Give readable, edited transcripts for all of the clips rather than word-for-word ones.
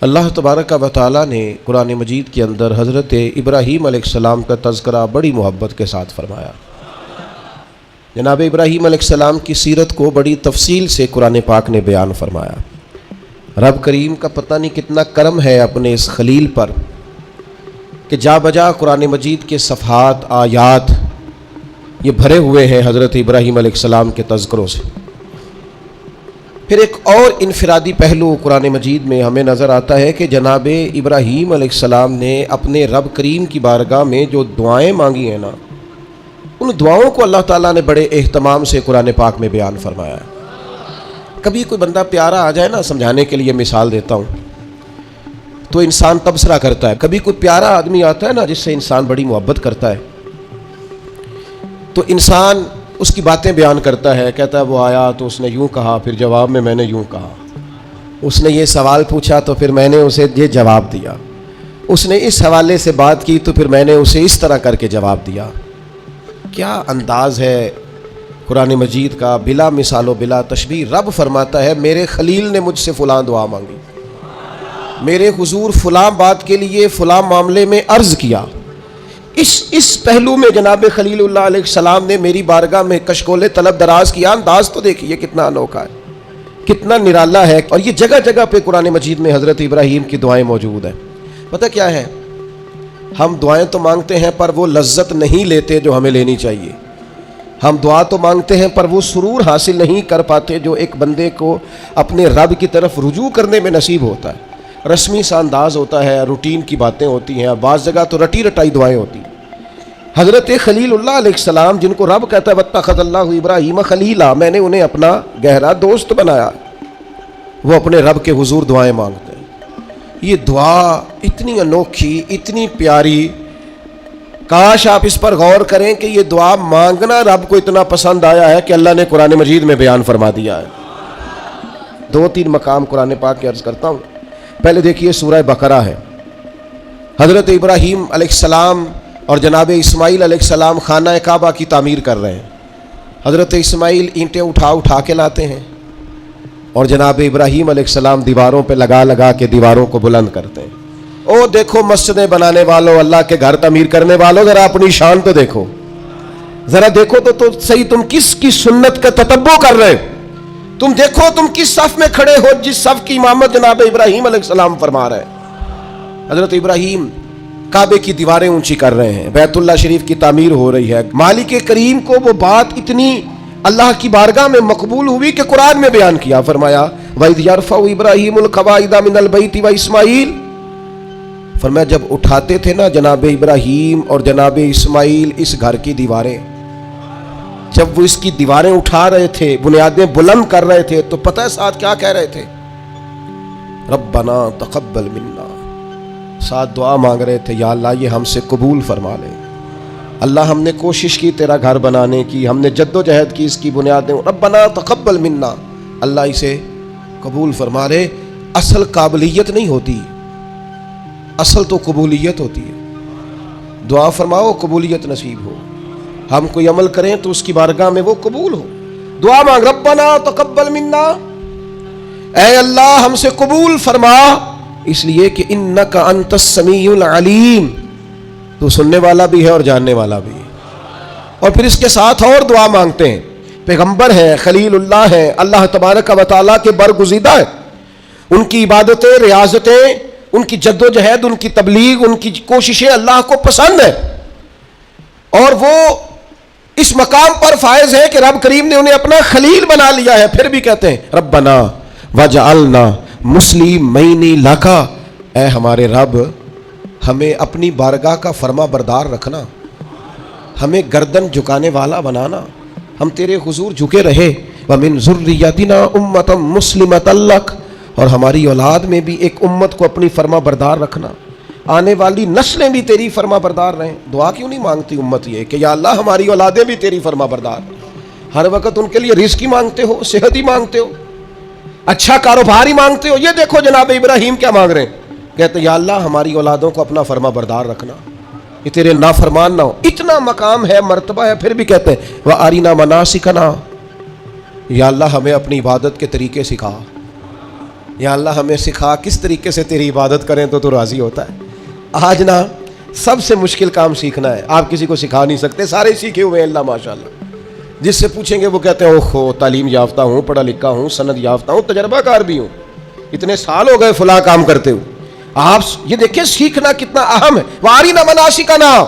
اللہ تبارک و تعالیٰ نے قرآن مجید کے اندر حضرت ابراہیم علیہ السلام کا تذکرہ بڑی محبت کے ساتھ فرمایا۔ جناب ابراہیم علیہ السلام کی سیرت کو بڑی تفصیل سے قرآن پاک نے بیان فرمایا۔ رب کریم کا پتہ نہیں کتنا کرم ہے اپنے اس خلیل پر کہ جا بجا قرآن مجید کے صفحات آیات یہ بھرے ہوئے ہیں حضرت ابراہیم علیہ السلام کے تذکروں سے۔ پھر ایک اور انفرادی پہلو قرآن مجید میں ہمیں نظر آتا ہے کہ جناب ابراہیم علیہ السلام نے اپنے رب کریم کی بارگاہ میں جو دعائیں مانگی ہیں نا، ان دعاؤں کو اللہ تعالیٰ نے بڑے اہتمام سے قرآن پاک میں بیان فرمایا ہے۔ کبھی کوئی بندہ پیارا آ جائے نا، سمجھانے کے لیے مثال دیتا ہوں، تو انسان تبصرہ کرتا ہے۔ کبھی کوئی پیارا آدمی آتا ہے نا جس سے انسان بڑی محبت کرتا ہے، تو انسان اس کی باتیں بیان کرتا ہے، کہتا ہے وہ آیا تو اس نے یوں کہا، پھر جواب میں نے یوں کہا، اس نے یہ سوال پوچھا تو پھر میں نے اسے یہ جواب دیا، اس نے اس حوالے سے بات کی تو پھر میں نے اسے اس طرح کر کے جواب دیا۔ کیا انداز ہے قرآن مجید کا، بلا مثال و بلا تشبیہ۔ رب فرماتا ہے میرے خلیل نے مجھ سے فلاں دعا مانگی، میرے حضور فلاں بات کے لیے فلاں معاملے میں عرض کیا۔ اس پہلو میں جناب خلیل اللہ علیہ السلام نے میری بارگاہ میں کشکول طلب دراز کیا۔ انداز تو دیکھیے کتنا انوکھا ہے، کتنا نرالا ہے، اور یہ جگہ جگہ پہ قرآن مجید میں حضرت ابراہیم کی دعائیں موجود ہیں۔ پتہ کیا ہے، ہم دعائیں تو مانگتے ہیں پر وہ لذت نہیں لیتے جو ہمیں لینی چاہیے۔ ہم دعا تو مانگتے ہیں پر وہ سرور حاصل نہیں کر پاتے جو ایک بندے کو اپنے رب کی طرف رجوع کرنے میں نصیب ہوتا ہے۔ رسمی سا انداز ہوتا ہے، روٹین کی باتیں ہوتی ہیں، بعض جگہ تو رٹی رٹائی دعائیں ہوتی ہیں۔ حضرت خلیل اللہ علیہ السلام جن کو رب کہتا ہے واتخذ اللہ ابراہیم خلیلا، میں نے انہیں اپنا گہرا دوست بنایا، وہ اپنے رب کے حضور دعائیں مانگتے ہیں۔ یہ دعا اتنی انوکھی، اتنی پیاری، کاش آپ اس پر غور کریں کہ یہ دعا مانگنا رب کو اتنا پسند آیا ہے کہ اللہ نے قرآن مجید میں بیان فرما دیا ہے۔ 2-3 مقام قرآن پاک کے عرض کرتا ہوں۔ پہلے دیکھیے سورہ بقرہ ہے، حضرت ابراہیم علیہ السلام اور جناب اسماعیل علیہ السلام خانہ کعبہ کی تعمیر کر رہے ہیں۔ حضرت اسماعیل اینٹیں اٹھا کے لاتے ہیں اور جناب ابراہیم علیہ السلام دیواروں پہ لگا کے دیواروں کو بلند کرتے ہیں۔ او دیکھو مسجدیں بنانے والوں، اللہ کے گھر تعمیر کرنے والوں، ذرا اپنی شان تو دیکھو، ذرا دیکھو تو صحیح تم کس کی سنت کا تتبع کر رہے ہو۔ تم دیکھو تم کس صف میں کھڑے ہو جس صف کی امامت جناب ابراہیم علیہ السلام فرما رہے ہیں۔ حضرت ابراہیم کعبے کی دیواریں اونچی کر رہے ہیں، بیت اللہ شریف کی تعمیر ہو رہی ہے۔ مالک کریم کو وہ بات اتنی اللہ کی بارگاہ میں مقبول ہوئی کہ قرآن میں بیان کیا، فرمایا وَإِذْ يَرْفَعُ إِبْرَاهِيمُ الْقَوَاعِدَ مِنَ الْبَيْتِ وَإِسْمَاعِيلُ، فرمایا جب اٹھاتے تھے نا جناب ابراہیم اور جناب اسماعیل اس گھر کی دیواریں، جب وہ اس کی دیواریں اٹھا رہے تھے، بنیادیں بلند کر رہے تھے، تو پتہ ہے ساتھ کیا کہہ رہے تھے؟ ربنا تقبل منا، ساتھ دعا مانگ رہے تھے یا اللہ یہ ہم سے قبول فرما لے۔ اللہ ہم نے کوشش کی تیرا گھر بنانے کی، ہم نے جد و جہد کی اس کی بنیادیں، ربنا تقبل منا، اللہ اسے قبول فرما لے۔ اصل قابلیت نہیں ہوتی، اصل تو قبولیت ہوتی ہے۔ دعا فرماؤ قبولیت نصیب ہو، ہم کوئی عمل کریں تو اس کی بارگاہ میں وہ قبول ہو۔ دعا مانگ ربنا تقبل منا، اے اللہ ہم سے قبول فرما، اس لیے کہ انک انت السمیع العلیم، تو سننے والا بھی ہے اور جاننے والا بھی ہے۔ اور پھر اس کے ساتھ اور دعا مانگتے ہیں، پیغمبر ہیں، خلیل اللہ ہیں، اللہ تبارک و تعالیٰ کے برگزیدہ ہیں، ان کی عبادتیں، ریاضتیں، ان کی جد و جہد، ان کی تبلیغ، ان کی کوششیں اللہ کو پسند ہیں، اور وہ اس مقام پر فائز ہے کہ رب کریم نے انہیں اپنا خلیل بنا لیا ہے۔ پھر بھی کہتے ہیں ربنا وجعلنا مسلمین لک، اے ہمارے رب ہمیں اپنی بارگاہ کا فرما بردار رکھنا، ہمیں گردن جھکانے والا بنانا، ہم تیرے حضور جھکے رہے۔ ومن ذریتنا امۃ مسلمۃ لک، اور ہماری اولاد میں بھی ایک امت کو اپنی فرما بردار رکھنا، آنے والی نسلیں بھی تیری فرما بردار رہیں۔ دعا کیوں نہیں مانگتی امت یہ کہ یا اللہ ہماری اولادیں بھی تیری فرما بردار، ہر وقت ان کے لیے رزق ہی مانگتے ہو، صحت ہی مانگتے ہو، اچھا کاروبار ہی مانگتے ہو۔ یہ دیکھو جناب ابراہیم کیا مانگ رہے ہیں، کہتے ہیں یا اللہ ہماری اولادوں کو اپنا فرما بردار رکھنا، یہ تیرے نافرمان نہ ہو۔ اتنا مقام ہے، مرتبہ ہے، پھر بھی کہتے ہیں وَأَرِنَا مَنَاسِكَنَا، یا اللہ ہمیں اپنی عبادت کے طریقے سکھا، یا اللہ ہمیں سکھا کس طریقے سے تیری عبادت کریں تو راضی ہوتا ہے۔ آج نا سب سے مشکل کام سیکھنا ہے، آپ کسی کو سکھا نہیں سکتے، سارے سیکھے ہوئے ہیں اللہ ماشاءاللہ۔ جس سے پوچھیں گے وہ کہتے ہیں اوہ تعلیم یافتہ ہوں، پڑھا لکھا ہوں، سند یافتہ ہوں، تجربہ کار بھی ہوں، اتنے سال ہو گئے فلاں کام کرتے ہوئے۔ آپ یہ دیکھیں سیکھنا کتنا اہم ہے۔ وَأَرِنَا مَنَاسِكَنَا،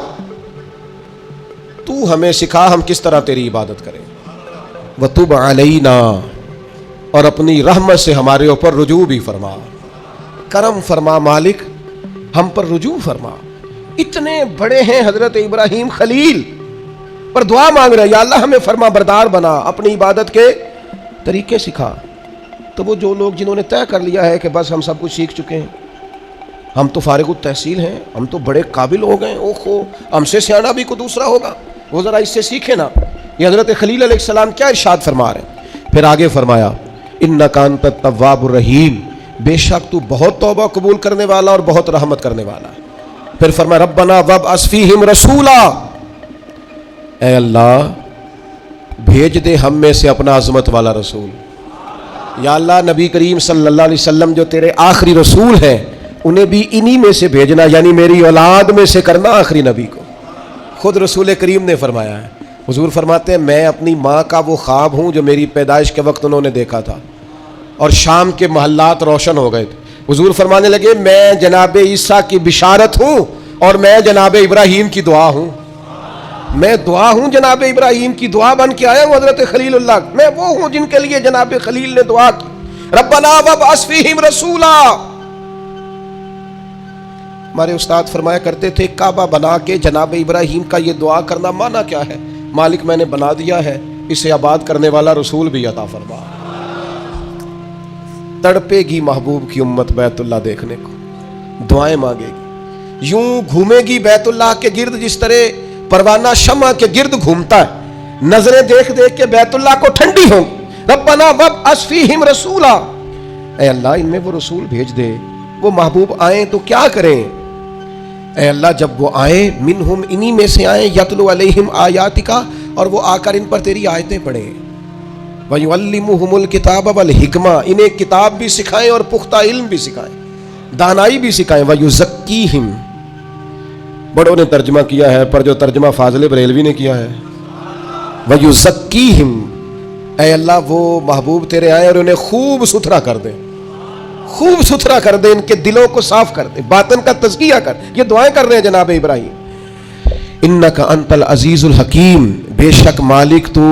تو ہمیں سکھا ہم کس طرح تیری عبادت کریں۔ وَتُبْ عَلَيْنَا، اور اپنی رحمت سے ہمارے اوپر رجوع بھی فرما، کرم فرما مالک، ہم پر رجوع فرما۔ اتنے بڑے ہیں حضرت ابراہیم خلیل، پر دعا مانگ رہے ہیں یا اللہ ہمیں فرما بردار بنا، اپنی عبادت کے طریقے سکھا۔ تو وہ جو لوگ جنہوں نے طے کر لیا ہے کہ بس ہم سب کچھ سیکھ چکے ہیں، ہم تو فارغ التحصیل ہیں، ہم تو بڑے قابل ہو گئے، اوہو ہم سے سیانا بھی کوئی دوسرا ہوگا، وہ ذرا اس سے سیکھے نا۔ یہ حضرت خلیل علیہ السلام کیا ارشاد فرما رہے ہیں۔ پھر آگے فرمایا انک انت التواب الرحیم، بے شک تو بہت توبہ قبول کرنے والا اور بہت رحمت کرنے والا ہے۔ پھر فرمایا ربنا وابعث فیہم رسولا، اے اللہ بھیج دے ہم میں سے اپنا عظمت والا رسول۔ یا اللہ نبی کریم صلی اللہ علیہ وسلم جو تیرے آخری رسول ہیں انہیں بھی انہی میں سے بھیجنا، یعنی میری اولاد میں سے کرنا آخری نبی کو۔ خود رسول کریم نے فرمایا ہے، حضور فرماتے ہیں میں اپنی ماں کا وہ خواب ہوں جو میری پیدائش کے وقت انہوں نے دیکھا تھا، اور شام کے محلات روشن ہو گئے تھے۔ حضور فرمانے لگے میں جناب عیسیٰ کی بشارت ہوں اور میں جناب ابراہیم کی دعا ہوں، میں دعا ہوں، جناب ابراہیم کی دعا بن کے آیا ہوں حضرت خلیل اللہ، میں وہ ہوں جن کے لیے جناب خلیل نے دعا کی۔ ربنا وابعث فیہم رسولا، ہمارے استاد فرمایا کرتے تھے کعبہ بنا کے جناب ابراہیم کا یہ دعا کرنا معنی کیا ہے؟ مالک میں نے بنا دیا ہے، اسے آباد کرنے والا رسول بھی عطا فرما۔ تڑپے گی محبوب کی امت بیت اللہ دیکھنے کو، دعائیں مانگے گی، یوں گھومے گی بیت اللہ کے گرد جس طرح پروانہ شمع کے گرد گھومتا ہے، نظریں دیکھ دیکھ کے بیت اللہ کو ٹھنڈی ہوں۔ ربنا وابعث فیہم رسولا، اے اللہ ان میں وہ رسول بھیج دے، وہ محبوب آئیں تو کیا کریں؟ اے اللہ جب وہ آئیں منہم انہی میں سے آئیں، یتلو علیہم آیاتکا، اور وہ آ کر ان پر تیری آیتیں پڑھیں، وَيُعَلِّمُهُمُ الْكِتَابَ وَالْحِکْمَةَ، انہیں کتاب بھی سکھائیں اور پختہ علم بھی سکھائیں، دانائی بھی سکھائیں، وَيُزَكِّيهِمْ، بڑوں نے ترجمہ کیا ہے پر جو ترجمہ فاضل بریلوی نے کیا ہے، وَيُزَكِّيهِمْ، اے اللہ وہ محبوب تیرے آئیں اور انہیں خوب ستھرا کر دے، خوب ستھرا کر دے، ان کے دلوں کو صاف کر دے، باطن کا تزکیہ کر۔ یہ دعائیں کر رہے ہیں جناب ابراہیم۔ انک انت العزیز الحکیم، بے شک مالک تو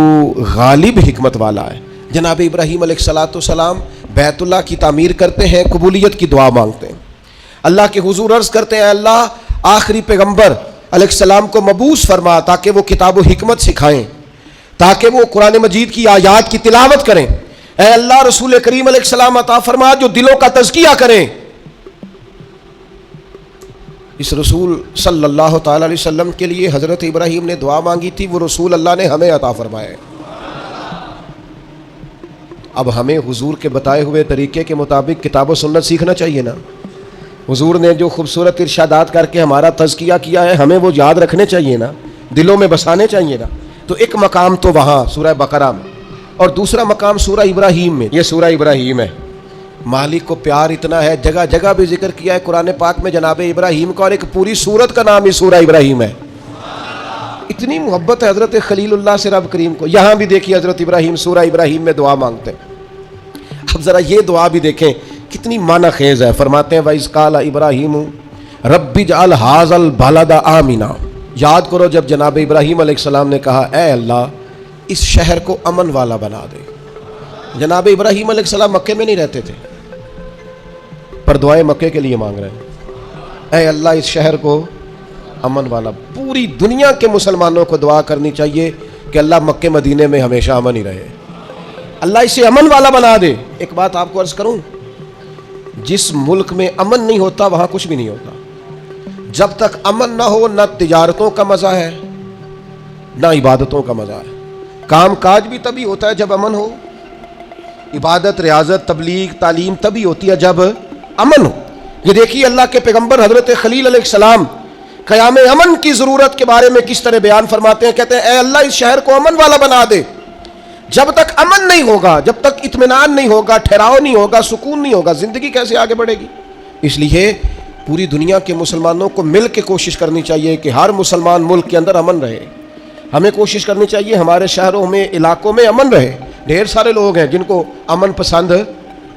غالب حکمت والا ہے۔ جناب ابراہیم علیہ السلام بیت اللہ کی تعمیر کرتے ہیں، قبولیت کی دعا مانگتے ہیں، اللہ کے حضور عرض کرتے ہیں اللہ آخری پیغمبر علیہ السلام کو مبعوث فرما تاکہ وہ کتاب و حکمت سکھائیں، تاکہ وہ قرآن مجید کی آیات کی تلاوت کریں۔ اے اللہ رسول کریم علیہ السلام عطا فرما جو دلوں کا تزکیہ کریں۔ اس رسول صلی اللہ تعالی علیہ وسلم کے لیے حضرت ابراہیم نے دعا مانگی تھی، وہ رسول اللہ نے ہمیں عطا فرمائے۔ اب ہمیں حضور کے بتائے ہوئے طریقے کے مطابق کتاب و سنت سیکھنا چاہیے نا۔ حضور نے جو خوبصورت ارشادات کر کے ہمارا تزکیہ کیا ہے ہمیں وہ یاد رکھنے چاہیے نا، دلوں میں بسانے چاہیے نا۔ تو ایک مقام تو وہاں سورہ بقرہ میں، اور دوسرا مقام سورہ ابراہیم میں۔ یہ سورہ ابراہیم ہے، مالک کو پیار اتنا ہے، جگہ جگہ بھی ذکر کیا ہے قرآن پاک میں جناب ابراہیم کا، اور ایک پوری سورت کا نام ہی سورہ ابراہیم ہے۔ اتنی محبت ہے حضرت خلیل اللہ سے رب کریم کو۔ یہاں بھی دیکھیے حضرت ابراہیم سورہ ابراہیم میں دعا مانگتے ہیں۔ اب ذرا یہ دعا بھی دیکھیں کتنی معنی خیز ہے۔ فرماتے ہیں وَإِذْ قَالَ إِبْرَاهِيمُ رَبِّ اجْعَلْ هَٰذَا الْبَلَدَ آمِنًا، یاد کرو جب جناب ابراہیم علیہ السلام نے کہا اے اللہ اس شہر کو امن والا بنا دے۔ جناب ابراہیم علیہ السلام مکے میں نہیں رہتے تھے، پر دعائیں مکے کے لیے مانگ رہے ہیں، اے اللہ اس شہر کو امن والا۔ پوری دنیا کے مسلمانوں کو دعا کرنی چاہیے کہ اللہ مکے مدینے میں ہمیشہ امن ہی رہے، اللہ اسے امن والا بنا دے۔ ایک بات آپ کو عرض کروں، جس ملک میں امن نہیں ہوتا وہاں کچھ بھی نہیں ہوتا۔ جب تک امن نہ ہو نہ تجارتوں کا مزہ ہے نہ عبادتوں کا مزہ ہے۔ کام کاج بھی تبھی ہوتا ہے جب امن ہو، عبادت ریاضت تبلیغ تعلیم تبھی ہوتی ہے جب امن ہو۔ یہ دیکھیے اللہ کے پیغمبر حضرت خلیل علیہ السلام قیام امن کی ضرورت کے بارے میں کس طرح بیان فرماتے ہیں، کہتے ہیں اے اللہ اس شہر کو امن والا بنا دے۔ جب تک امن نہیں ہوگا، جب تک اطمینان نہیں ہوگا، ٹھہراؤ نہیں ہوگا، سکون نہیں ہوگا، زندگی کیسے آگے بڑھے گی؟ اس لیے پوری دنیا کے مسلمانوں کو مل کے کوشش کرنی چاہیے کہ ہر مسلمان ملک کے اندر امن رہے۔ ہمیں کوشش کرنی چاہیے ہمارے شہروں میں، علاقوں میں امن رہے۔ ڈھیر سارے لوگ ہیں جن کو امن پسند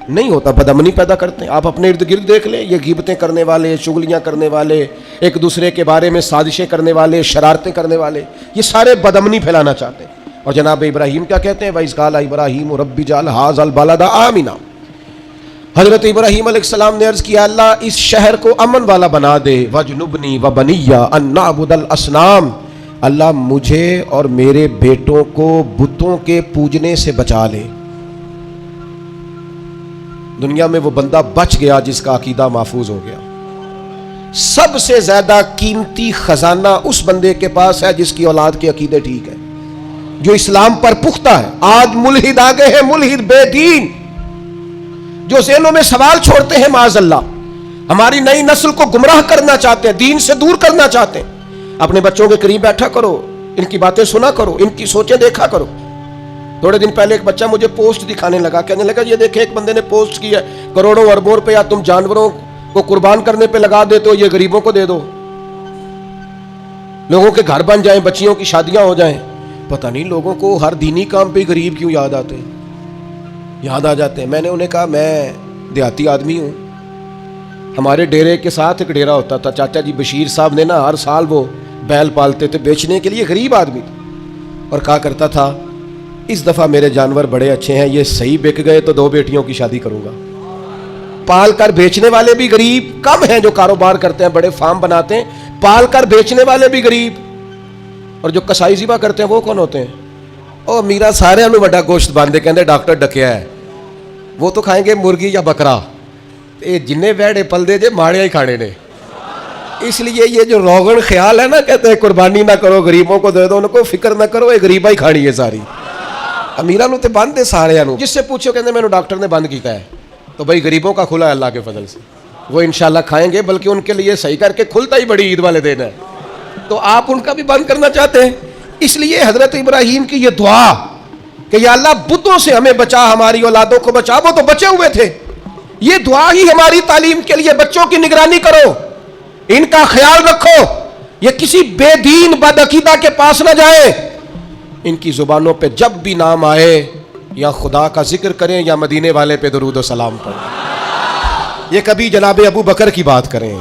نہیں ہوتا، بدامنی پیدا کرتے ہیں۔ آپ اپنے ارد گرد دیکھ لیں، یہ غیبتیں کرنے والے، چغلیاں کرنے والے، ایک دوسرے کے بارے میں سازشیں کرنے والے، شرارتیں کرنے والے، یہ سارے بدامنی پھیلانا چاہتے ہیں۔ اور جناب ابراہیم کیا کہتے ہیں؟ وَإِذْ قَالَ إِبْرَاهِيمُ رَبِّ اجْعَلْ هَٰذَا الْبَلَدَ آمِنًا۔ حضرت ابراہیم علیہ السلام نے عرض کیا اللہ اس شہر کو امن والا بنا دے، وَاجْنُبْنِي وَبَنِيَّ أَن نَّعْبُدَ الْأَصْنَامَ، اللہ مجھے اور میرے بیٹوں کو بتوں کے پوجنے سے بچا لے۔ دنیا میں وہ بندہ بچ گیا جس کا عقیدہ محفوظ ہو گیا۔ سب سے زیادہ قیمتی خزانہ اس بندے کے پاس ہے جس کی اولاد کے عقیدے ٹھیک ہے، جو اسلام پر پختہ ہے۔ آج ملحد آگے ہیں، ملحد بے دین، جو ذہنوں میں سوال چھوڑتے ہیں معاذ اللہ، ہماری نئی نسل کو گمراہ کرنا چاہتے ہیں، دین سے دور کرنا چاہتے ہیں۔ اپنے بچوں کے قریب بیٹھا کرو، ان کی باتیں سنا کرو، ان کی سوچیں دیکھا کرو۔ تھوڑے دن پہلے ایک بچہ مجھے پوسٹ دکھانے لگا، کہنے لگا یہ دیکھیں ایک بندے نے پوسٹ کی ہے، کروڑوں اربوں روپیہ تم جانوروں کو قربان کرنے پہ لگا دیتے ہو، یہ غریبوں کو دے دو، لوگوں کے گھر بن جائیں، بچیوں کی شادیاں ہو جائیں۔ پتہ نہیں لوگوں کو ہر دینی کام پہ غریب کیوں یاد آتے ہیں، یاد آ جاتے ہیں۔ میں نے انہیں کہا میں دیہاتی آدمی ہوں، ہمارے ڈیرے کے ساتھ ایک ڈیرا ہوتا تھا، چاچا جی بشیر صاحب نے نا ہر سال وہ بیل پالتے تھے بیچنے کے لیے، غریب آدمی تھے، اور کہا کرتا تھا اس دفعہ میرے جانور بڑے اچھے ہیں، یہ صحیح بک گئے تو 2 بیٹیوں کی شادی کروں گا۔ پال کر بیچنے والے بھی غریب کم ہیں، جو کاروبار کرتے ہیں، بڑے فارم بناتے ہیں، پال کر بیچنے والے بھی غریب، اور جو کسائی ذبح کرتے ہیں وہ کون ہوتے ہیں؟ او میرا سارے انہوں بڑا گوشت باندھے کہندے ڈاکٹر ڈکیا ہے، وہ تو کھائیں گے مرغی یا بکرا، جنہیں ویڑے پل دے جے ماڑے ہی کھانے نے۔ اس لیے یہ جو روغن خیال ہے نا، کہتے ہیں قربانی نہ کرو غریبوں کو دے دو، ان کو فکر نہ کرو، یہ غریبہ ہی کھانی ہے ساری۔ امیرہ نو تے بند دے سارے انو، جس سے پوچھو کہتے ہیں میں نے ڈاکٹر نے بند کیتا ہے، تو بھائی غریبوں کا کھلا ہے اللہ کے فضل سے، وہ انشاءاللہ کھائیں گے، بلکہ ان کے لیے صحیح کر کے کھلتا ہی بڑی عید والے دن ہے، تو آپ ان کا بھی بند کرنا چاہتے ہیں۔ اس لیے حضرت ابراہیم کی یہ دعا کہ یا اللہ بتوں سے ہمیں بچا، ہماری اولادوں کو بچا، وہ تو بچے ہوئے تھے، یہ دعا ہی ہماری تعلیم کے لیے، بچوں کی نگرانی کرو، ان کا خیال رکھو، یہ کسی بے دین بدعقیدہ کے پاس نہ جائیں، ان کی زبانوں پہ جب بھی نام آئے یا خدا کا ذکر کریں یا مدینے والے پہ درود و سلام پڑھیں، یہ کبھی جناب ابو بکر کی بات کریں،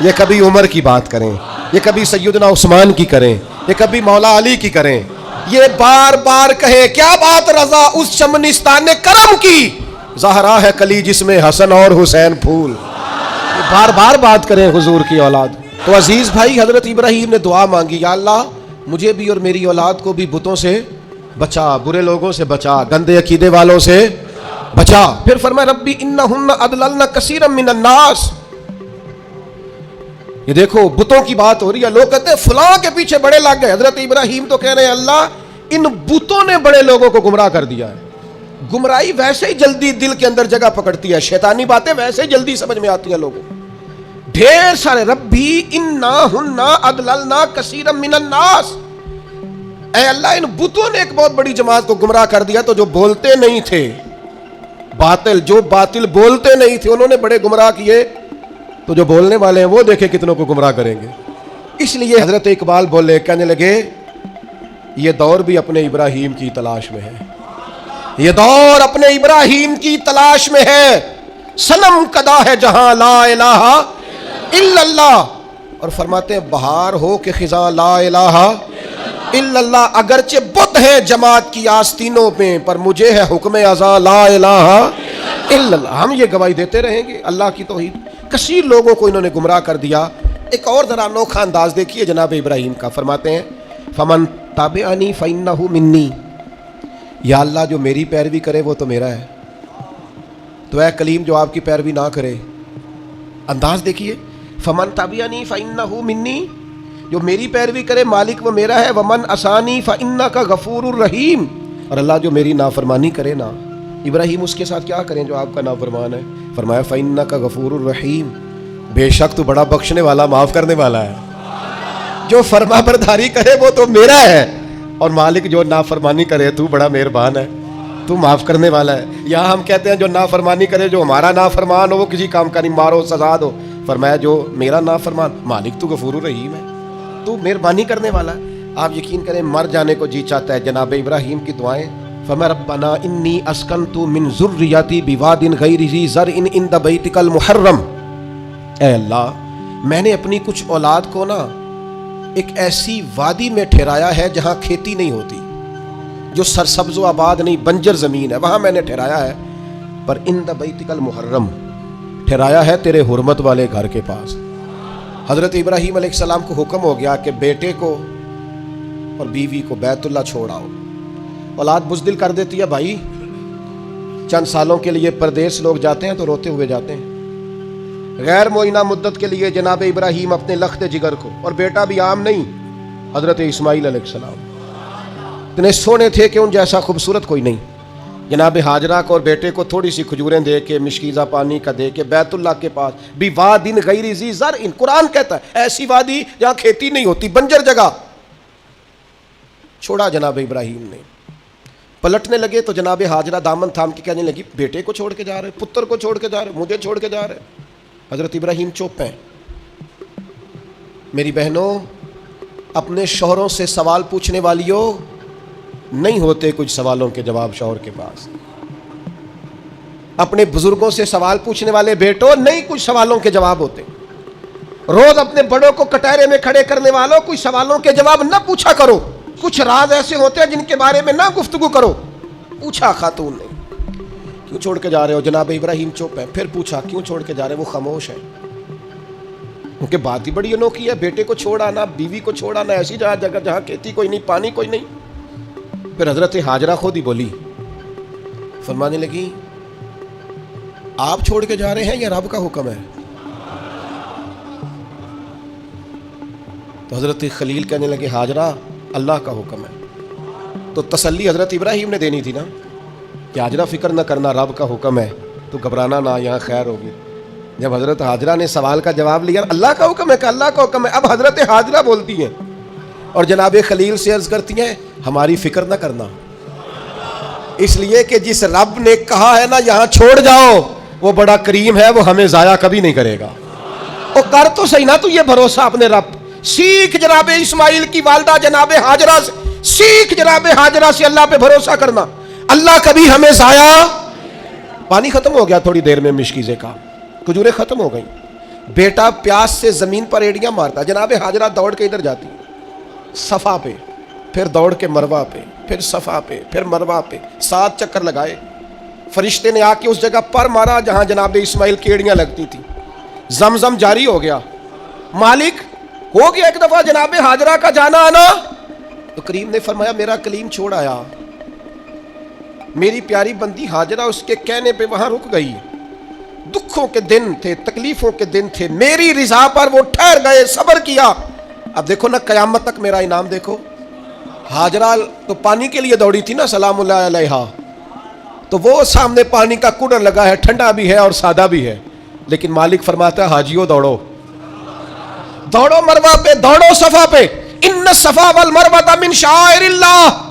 یہ کبھی عمر کی بات کریں، یہ کبھی سیدنا عثمان کی کریں، یہ کبھی مولا علی کی کریں، یہ بار بار کہیں کیا بات رضا اس شمنستان نے کرم کی، زہرا ہے کلی جس میں حسن اور حسین پھول، یہ بار بار بات کریں حضور کی اولاد۔ تو عزیز بھائی حضرت ابراہیم نے دعا مانگی، یا اللہ مجھے بھی اور میری اولاد کو بھی بتوں سے بچا، برے لوگوں سے بچا، گندے عقیدے والوں سے بچا۔ پھر فرمایا ربی انہن اضللن کثیرا من الناس، یہ دیکھو بتوں کی بات ہو رہی ہے، لوگ کہتے ہیں فلاں کے پیچھے بڑے لگ گئے، حضرت ابراہیم تو کہہ رہے ہیں اللہ ان بتوں نے بڑے لوگوں کو گمراہ کر دیا ہے۔ گمراہی ویسے ہی جلدی دل کے اندر جگہ پکڑتی ہے، شیطانی باتیں ویسے ہی جلدی سمجھ میں آتی ہیں لوگوں کو، ڈھیر سارے ربی انہن اضللن کثیرا من الناس، اے اللہ ان بتوں نے ایک بہت بڑی جماعت کو گمراہ کر دیا، تو جو بولتے نہیں تھے باطل، جو باطل بولتے نہیں تھے انہوں نے بڑے گمراہ کیے، تو جو بولنے والے ہیں وہ دیکھیں کتنوں کو گمراہ کریں گے۔ اس لیے حضرت اقبال بولے، کہنے لگے یہ دور بھی اپنے ابراہیم کی تلاش میں ہے، یہ دور اپنے ابراہیم کی تلاش میں ہے، صنم کدا ہے جہاں لا الہ الا اللہ، اور فرماتے ہیں بہار ہو کہ خزاں لا الہ الا اللہ، اگرچہ بت ہے جماعت کی آستینوں میں، پر مجھے ہے حکم ازاں لا الہ الا اللہ۔ ہم یہ گواہی دیتے رہیں گے اللہ کی توحید۔ کثیر لوگوں کو انہوں نے گمراہ کر دیا۔ ایک اور ذرا انوکھا انداز دیکھیے جناب ابراہیم کا، فرماتے ہیں فمن تابعنی فانہ منی، یا اللہ جو میری پیروی کرے وہ تو میرا ہے، تو اے کلیم جو آپ کی پیروی نہ کرے، انداز دیکھیے، فمن تابعنی فانہ منی، جو میری پیروی کرے مالک وہ میرا ہے، ومن عصانی فانک غفور الرحیم، اور اللہ جو میری نافرمانی کرے نا، ابراہیم اس کے ساتھ کیا کریں جو آپ کا نافرمان ہے، فرمایا فانک غفور الرحیم، بے شک تو بڑا بخشنے والا معاف کرنے والا ہے، جو فرما برداری کرے وہ تو میرا ہے، اور مالک جو نافرمانی کرے تو بڑا مہربان ہے، تو معاف کرنے والا ہے. یہاں ہم کہتے ہیں جو نافرمانی کرے، جو ہمارا نافرمان ہو وہ کسی کام کا نہیں، مارو سزا دو. فرمایا جو میرا نافرمان، مالک تو غفور الرحیم ہے، تو مہربانی کرنے والا ہے. آپ یقین کریں مر جانے کو جی چاہتا ہے. جناب ابراہیم کی دعائیں، فرمایا ربنا انی اسکنت من ذریتی بواد غیر ذی زرع عند بیتک المحرم. اے اللہ، میں نے اپنی کچھ اولاد کو نا ایک ایسی وادی میں ٹھہرایا ہے جہاں کھیتی نہیں ہوتی، جو سرسبز و آباد نہیں، بنجر زمین ہے، وہاں میں نے ٹھہرایا ہے. پر عند بیتک المحرم ٹھہرایا ہے تیرے حرمت والے گھر کے پاس. حضرت ابراہیم علیہ السلام کو حکم ہو گیا کہ بیٹے کو اور بیوی کو بیت اللہ چھوڑ آؤ. اولاد بزدل کر دیتی ہے بھائی، چند سالوں کے لیے پردیس لوگ جاتے ہیں تو روتے ہوئے جاتے ہیں. غیر معینہ مدت کے لیے جناب ابراہیم اپنے لخت جگر کو، اور بیٹا بھی عام نہیں، حضرت اسماعیل علیہ السلام اتنے سونے تھے کہ ان جیسا خوبصورت کوئی نہیں. جناب ہاجرہ کو اور بیٹے کو تھوڑی سی کھجوریں دے کے، مشکیزہ پانی کا دے کے، بیت اللہ کے پاس بھی واد غیر ذی زرع، قرآن کہتا ہے ایسی وادی جہاں کھیتی نہیں ہوتی، بنجر جگہ، چھوڑا جناب ابراہیم نے. پلٹنے لگے تو جناب ہاجرہ دامن تھام کے کہنے لگی بیٹے کو چھوڑ کے جا رہے، پتر کو چھوڑ کے جا رہے، مجھے چھوڑ کے جا رہے. حضرت ابراہیم چپ ہیں. میری بہنوں، اپنے شوہروں سے سوال پوچھنے والیوں، نہیں ہوتے کچھ سوالوں کے جواب شوہر کے پاس. اپنے بزرگوں سے سوال پوچھنے والے بیٹوں، نہیں کچھ سوالوں کے جواب ہوتے. روز اپنے بڑوں کو کٹہرے میں کھڑے کرنے والوں، کچھ سوالوں کے جواب نہ پوچھا کرو. کچھ راز ایسے ہوتے ہیں جن کے بارے میں نہ گفتگو کرو. پوچھا خاتون نے کیوں چھوڑ کے جا رہے ہو؟ جناب ابراہیم چپ ہے. پھر پوچھا کیوں چھوڑ کے جا رہے؟ وہ خاموش ہے، کیونکہ بات ہی بڑی انوکھی ہے. بیٹے کو چھوڑ آنا، بیوی کو چھوڑ آنا ایسی جگہ جہاں کھیتی کوئی نہیں، پانی کوئی نہیں. پھر حضرت ہاجرہ خود ہی بولی، فرمانے لگی آپ چھوڑ کے جا رہے ہیں یا رب کا حکم ہے؟ تو حضرت خلیل کہنے لگے ہاجرہ اللہ کا حکم ہے. تو تسلی حضرت ابراہیم نے دینی تھی نا کہ ہاجرہ فکر نہ کرنا، رب کا حکم ہے، تو گھبرانا نہ، یہاں خیر ہوگی. جب حضرت ہاجرہ نے سوال کا جواب لیا اللہ کا حکم ہے کہ اللہ کا حکم ہے، اب حضرت ہاجرہ بولتی ہیں اور جناب خلیل سے عرض کرتی ہیں ہماری فکر نہ کرنا، اس لیے کہ جس رب نے کہا ہے نا یہاں چھوڑ جاؤ، وہ بڑا کریم ہے، وہ ہمیں ضائع کبھی نہیں کرے گا. وہ کر تو صحیح نا تو یہ بھروسہ اپنے رب. سیکھ جناب اسماعیل کی والدہ جناب ہاجرہ سے، سیکھ جناب ہاجرہ سے اللہ پہ بھروسہ کرنا. اللہ کبھی ہمیں ضائع. پانی ختم ہو گیا تھوڑی دیر میں مشکیزے کا، کھجوریں ختم ہو گئیں. بیٹا پیاس سے زمین پر ایڑیاں مارتا. جناب ہاجرہ دوڑ کے ادھر جاتی صفا پہ، پھر دوڑ کے مروہ پہ، پھر صفا پہ، پھر مروہ پہ، 7 چکر لگائے. فرشتے نے آ کے اس جگہ پر مارا جہاں جناب اسماعیل کی ایڑیاں لگتی تھی. زمزم جاری ہو گیا. مالک ہو گیا ایک دفعہ جناب ہاجرہ کا جانا آنا. تو کریم نے فرمایا میرا کلیم چھوڑ آیا. میری پیاری بندی ہاجرہ اس کے کہنے پہ وہاں رک گئی. دکھوں کے دن تھے، تکلیفوں کے دن تھے، میری رضا پر وہ ٹھہر گئے، صبر کیا. اب دیکھو نا قیامت تک میرا انعام دیکھو. ہاجرہ تو پانی کے لیے دوڑی تھی نا سلام اللہ علیہا، تو وہ سامنے پانی کا کولر لگا ہے، ٹھنڈا بھی ہے اور سادہ بھی ہے. لیکن مالک فرماتا ہے حاجیو دوڑو، دوڑو مروہ پہ، دوڑو صفا پہ. ان الصفا والمروہ من شعائر اللہ،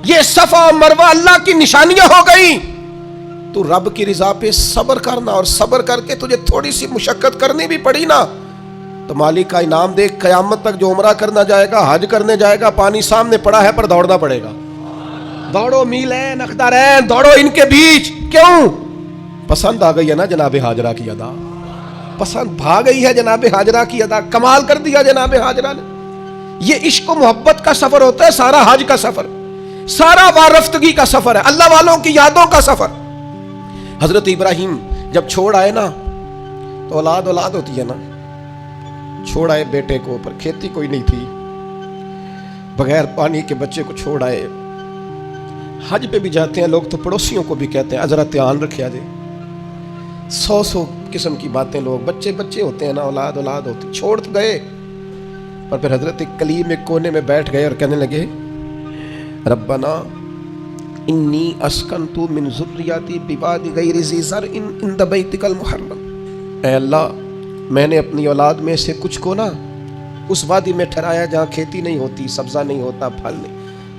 یہ صفا اور مروہ اللہ کی نشانیاں ہو گئی. تو رب کی رضا پہ صبر کرنا، اور صبر کر کے تجھے تھوڑی سی مشقت کرنی بھی پڑی نا تو مالک کا انعام دیکھ. قیامت تک جو عمرہ کرنا جائے گا، حج کرنے جائے گا، پانی سامنے پڑا ہے پر دوڑنا پڑے گا. دوڑو میلین اخدارین، دوڑو ان کے بیچ. کیوں؟ پسند آ گئی ہے نا جناب ہاجرہ کی ادا، پسند بھا گئی ہے جناب ہاجرہ کی ادا. کمال کر دیا جناب ہاجرہ نے. یہ عشق و محبت کا سفر ہوتا ہے سارا. حج کا سفر سارا وارفتگی کا سفر ہے، اللہ والوں کی یادوں کا سفر. حضرت ابراہیم جب چھوڑ آئے نا تو اولاد ہوتی ہے نا، چھوڑ آئے بیٹے کو، پر کھیتی کوئی نہیں تھی، بغیر پانی کے بچے کو چھوڑ آئے. حج پہ بھی جاتے ہیں لوگ تو پڑوسیوں کو بھی کہتے ہیں ذرا دھیان رکھیا جائے. 100 قسم کی باتیں لوگ، بچے ہوتے ہیں نا، اولاد ہوتی. چھوڑ تو گئے پر پھر حضرت کلیم ایک کونے میں بیٹھ گئے اور کہنے لگے ربنا انی اسکنت من ذریتی بواد غیر ذی زرع عند بیتک المحرم. اے اللہ، میں نے اپنی اولاد میں سے کچھ کو نا اس وادی میں ٹھہرایا جہاں کھیتی نہیں ہوتی، سبزہ نہیں ہوتا، پھل نہیں.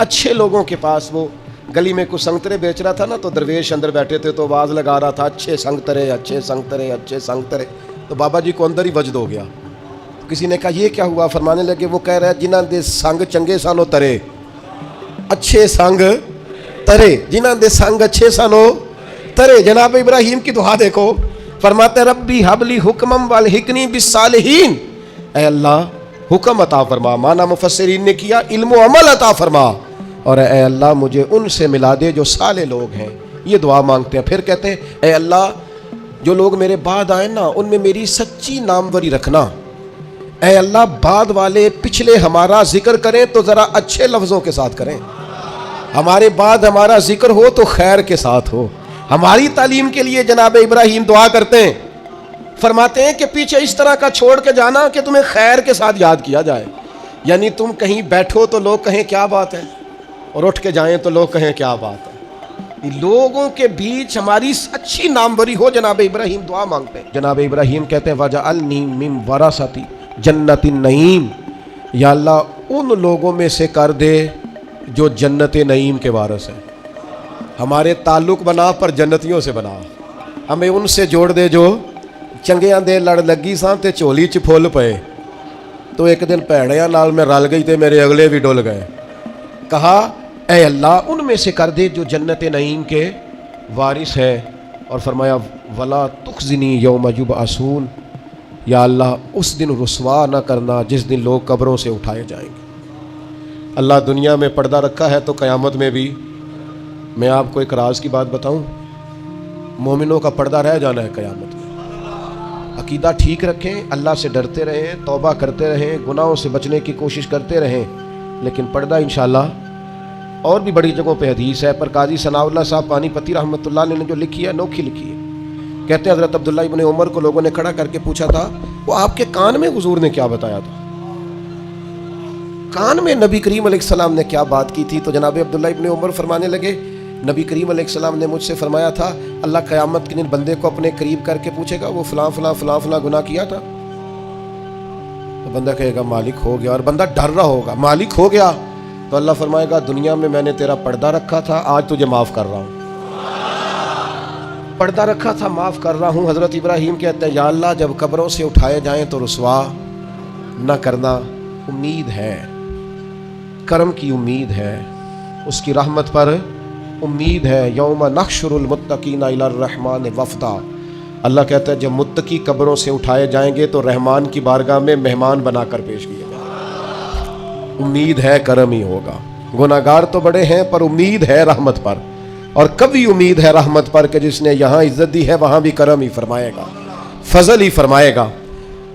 اچھے لوگوں کے پاس وہ گلی میں کچھ سنگترے بیچ رہا تھا نا، تو درویش اندر بیٹھے تھے تو آواز لگا رہا تھا اچھے سنگترے، اچھے سنگترے، اچھے سنگترے. تو بابا جی کو اندر ہی وجد ہو گیا. کسی نے کہا یہ کیا ہوا؟ فرمانے لگے وہ کہہ رہا ہے جنہاں دے سنگ چنگے سانو ترے، اچھے سنگ ترے، جنہاں دے سنگ اچھے سانو ترے. جناب ابراہیم کی دعا دیکھو، فرماتے ربی حبلی حکمم والحقنی بالصالحین، اے اللہ حکم عطا فرما، مانا مفسرین نے کیا علم و عمل عطا فرما، اور اے اللہ مجھے ان سے ملا دے جو صالح لوگ ہیں. یہ دعا مانگتے ہیں. پھر کہتے ہیں اے اللہ جو لوگ میرے بعد آئیں نا ان میں میری سچی ناموری رکھنا. اے اللہ بعد والے پچھلے ہمارا ذکر کریں تو ذرا اچھے لفظوں کے ساتھ کریں، ہمارے بعد ہمارا ذکر ہو تو خیر کے ساتھ ہو. ہماری تعلیم کے لیے جناب ابراہیم دعا کرتے ہیں، فرماتے ہیں کہ پیچھے اس طرح کا چھوڑ کے جانا کہ تمہیں خیر کے ساتھ یاد کیا جائے. یعنی تم کہیں بیٹھو تو لوگ کہیں کیا بات ہے، اور اٹھ کے جائیں تو لوگ کہیں کیا بات ہے. لوگوں کے بیچ ہماری اچھی ناموری ہو. جناب ابراہیم دعا مانگتے ہیں. جناب ابراہیم کہتے ہیں وَجَعَلْنِي مِن وَرَثَةِ جنت النعیم، یا اللہ ان لوگوں میں سے کر دے جو جنت نعیم کے وارث ہیں. ہمارے تعلق بنا پر جنتیوں سے بنا، ہمیں ان سے جوڑ دے جو چنگیاں دے لڑ لگی ساں تے چولی چ پھول پئے. تو ایک دن پیڑیاں نال میں رل گئی تے میرے اگلے بھی ڈول گئے. کہا اے اللہ ان میں سے کر دے جو جنت نعیم کے وارث ہے. اور فرمایا ولا تخزنی یوم یبعثون، یا اللہ اس دن رسوا نہ کرنا جس دن لوگ قبروں سے اٹھائے جائیں گے. اللہ دنیا میں پردہ رکھا ہے تو قیامت میں بھی. میں آپ کو ایک راز کی بات بتاؤں، مومنوں کا پردہ رہ جانا ہے قیامت میں. عقیدہ ٹھیک رکھیں، اللہ سے ڈرتے رہیں، توبہ کرتے رہیں، گناہوں سے بچنے کی کوشش کرتے رہیں، لیکن پردہ انشاءاللہ. اور بھی بڑی جگہوں پہ حدیث ہے، پر قاضی ثناء اللہ صاحب پانی پتی رحمۃ اللہ علیہ نے جو لکھی ہے انوکھی لکھی ہے. کہتے ہیں حضرت عبداللہ ابن عمر کو لوگوں نے کھڑا کر کے پوچھا تھا وہ آپ کے کان میں حضور نے کیا بتایا تھا، کان میں نبی کریم علیہ السلام نے کیا بات کی تھی. تو جناب عبداللہ ابن عمر فرمانے لگے نبی کریم علیہ السلام نے مجھ سے فرمایا تھا اللہ قیامت کے دن بندے کو اپنے قریب کر کے پوچھے گا وہ فلاں فلاں فلاں فلاں گناہ کیا تھا. تو بندہ کہے گا مالک ہو گیا، اور بندہ ڈر رہا ہوگا مالک ہو گیا. تو اللہ فرمائے گا دنیا میں نے تیرا پردہ رکھا تھا، آج تجھے معاف کر رہا ہوں. پردہ رکھا تھا، معاف کر رہا ہوں. حضرت ابراہیم کہتے ہیں یا اللہ جب قبروں سے اٹھائے جائیں تو رسوا نہ کرنا. امید ہے، کرم کی امید ہے، اس کی رحمت پر امید ہے. یوم نحشر المتقین الی الرحمن وفدا، اللہ کہتا ہے جب متقی قبروں سے اٹھائے جائیں گے تو رحمان کی بارگاہ میں مہمان بنا کر پیش کیے جائیں. امید ہے کرم ہی ہوگا. گناہگار تو بڑے ہیں پر امید ہے رحمت پر، اور کبھی امید ہے رحمت پر کہ جس نے یہاں عزت دی ہے وہاں بھی کرم ہی فرمائے گا، فضل ہی فرمائے گا.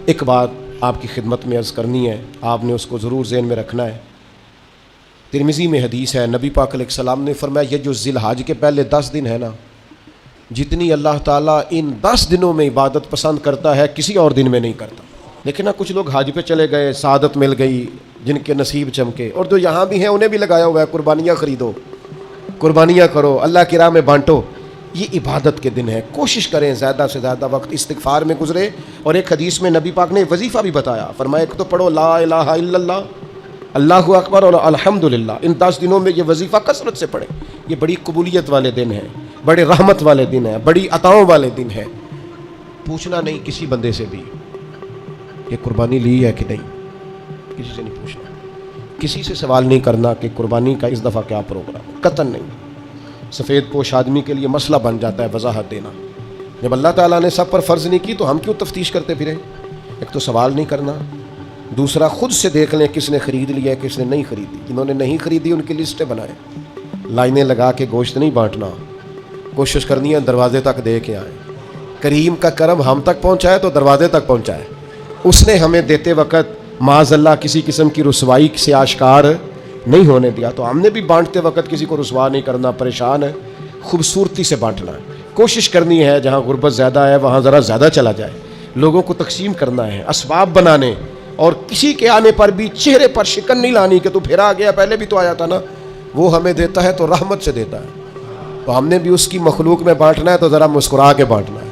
ایک بات آپ کی خدمت میں عرض کرنی ہے، آپ نے اس کو ضرور ذہن میں رکھنا ہے. ترمذی میں حدیث ہے، نبی پاک علیہ السلام نے فرمایا یہ جو ذی الحج کے پہلے 10 دن ہے نا، جتنی اللہ تعالیٰ ان 10 دنوں میں عبادت پسند کرتا ہے کسی اور دن میں نہیں کرتا. لیکن نا کچھ لوگ حج پہ چلے گئے، سعادت مل گئی، جن کے نصیب چمکے، اور جو یہاں بھی ہیں انہیں بھی لگایا ہوا ہے قربانیاں خریدو، قربانیاں کرو، اللہ کی راہ میں بانٹو. یہ عبادت کے دن ہے. کوشش کریں زیادہ سے زیادہ وقت استغفار میں گزرے. اور ایک حدیث میں نبی پاک نے وظیفہ بھی بتایا، فرمایا ایک تو پڑھو لا الہ الا اللہ، اللہ اکبر اور الحمدللہ. ان 10 دنوں میں یہ وظیفہ کثرت سے پڑھیں. یہ بڑی قبولیت والے دن ہیں، بڑے رحمت والے دن ہیں، بڑی عطاؤں والے دن ہیں. پوچھنا نہیں کسی بندے سے بھی کہ قربانی لی ہے کہ نہیں، کسی سے نہیں پوچھنا، کسی سے سوال نہیں کرنا کہ قربانی کا اس دفعہ کیا پروگرام، قطعاً نہیں. سفید پوش آدمی کے لیے مسئلہ بن جاتا ہے وضاحت دینا. جب اللہ تعالیٰ نے سب پر فرض نہیں کی تو ہم کیوں تفتیش کرتے پھریں. ایک تو سوال نہیں کرنا، دوسرا خود سے دیکھ لیں کس نے خرید لیا ہے کس نے نہیں خریدی. جنہوں نے نہیں خریدی ان کی لسٹیں بنائیں، لائنیں لگا کے گوشت نہیں بانٹنا، کوشش کرنی ہے دروازے تک دے کے آئیں. کریم کا کرم ہم تک پہنچائے تو دروازے تک پہنچائے. اس نے ہمیں دیتے وقت معاذ اللہ کسی قسم کی رسوائی سے آشکار نہیں ہونے دیا، تو ہم نے بھی بانٹتے وقت کسی کو رسوا نہیں کرنا، پریشان ہے، خوبصورتی سے بانٹنا ہے. کوشش کرنی ہے جہاں غربت زیادہ ہے وہاں ذرا زیادہ چلا جائے. لوگوں کو تقسیم کرنا ہے، اسباب بنانے، اور کسی کے آنے پر بھی چہرے پر شکن نہیں لانی کہ تو پھر آ گیا، پہلے بھی تو آیا تھا نا. وہ ہمیں دیتا ہے تو رحمت سے دیتا ہے، تو ہم نے بھی اس کی مخلوق میں بانٹنا ہے تو ذرا مسکرا کے بانٹنا ہے.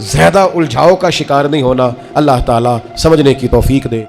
زیادہ الجھاؤ کا شکار نہیں ہونا. اللہ تعالیٰ سمجھنے کی توفیق دے.